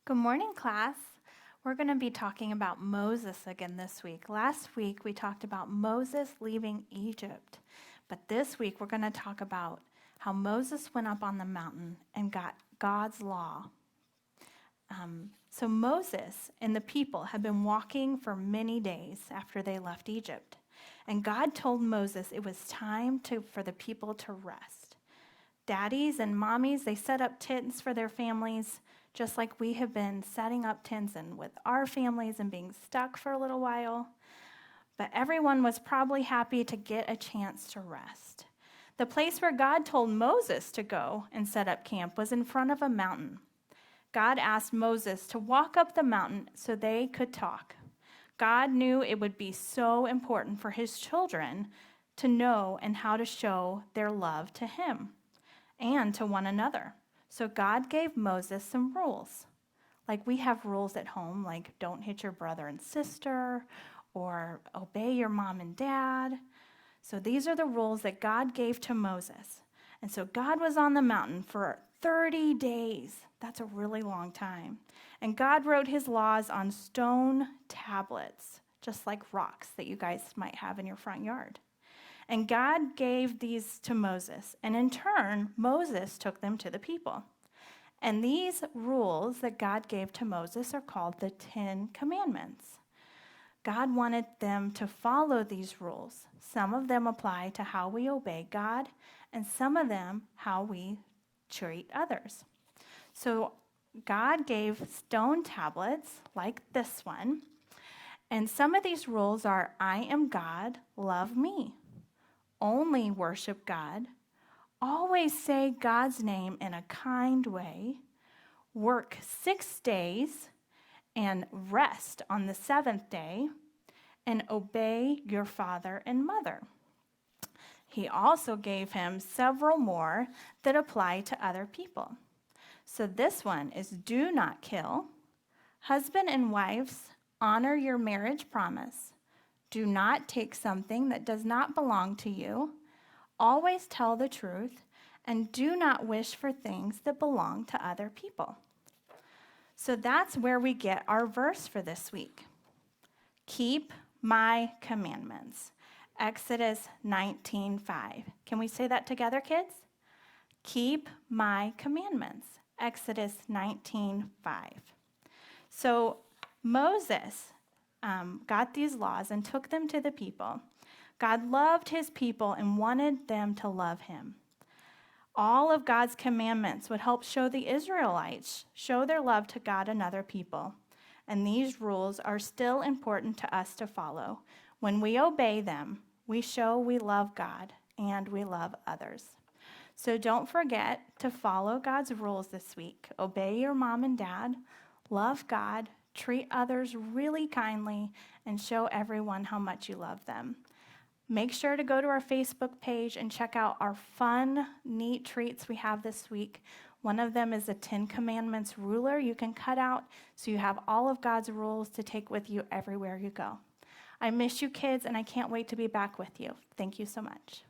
Good morning, class. We're going to be talking about Moses again this week. Last week, we talked about Moses leaving Egypt. But this week, we're going to talk about how Moses went up on the mountain and got God's law. So Moses and the people had been walking for many days after they left Egypt. And God told Moses it was time for the people to rest. Daddies and mommies, they set up tents for their families, just like we have been setting up tents and with our families and being stuck for a little while. But everyone was probably happy to get a chance to rest. The place where God told Moses to go and set up camp was in front of a mountain. God asked Moses to walk up the mountain so they could talk. God knew it would be so important for his children to know and how to show their love to him and to one another. So God gave Moses some rules. Like we have rules at home, like don't hit your brother and sister, or obey your mom and dad. So these are the rules that God gave to Moses. And so God was on the mountain for 30 days. That's a really long time. And God wrote his laws on stone tablets, just like rocks that you guys might have in your front yard. And God gave these to Moses, and in turn, Moses took them to the people. And these rules that God gave to Moses are called the 10 Commandments. God wanted them to follow these rules. Some of them apply to how we obey God, and some of them how we treat others. So God gave stone tablets like this one, and some of these rules are, I am God, love me. Only worship God, always say God's name in a kind way, work 6 days and rest on the 7th day, and obey your father and mother. He also gave him several more that apply to other people. So this one is do not kill, husband and wives, honor your marriage promise. Do not take something that does not belong to you. Always tell the truth, and do not wish for things that belong to other people. So that's where we get our verse for this week. Keep my commandments. Exodus 19:5. Can we say that together, kids? Keep my commandments. Exodus 19:5. So Moses got these laws and took them to the people. God loved his people and wanted them to love him. All of God's commandments would help show the Israelites show their love to God and other people. And these rules are still important to us to follow. When we obey them, we show we love God and we love others. So don't forget to follow God's rules this week. Obey your mom and dad, love God, treat others really kindly, and show everyone how much you love them. Make sure to go to our Facebook page and check out our fun, neat treats we have this week. One of them is a 10 Commandments ruler you can cut out so you have all of God's rules to take with you everywhere you go. I miss you, kids, and I can't wait to be back with you. Thank you so much.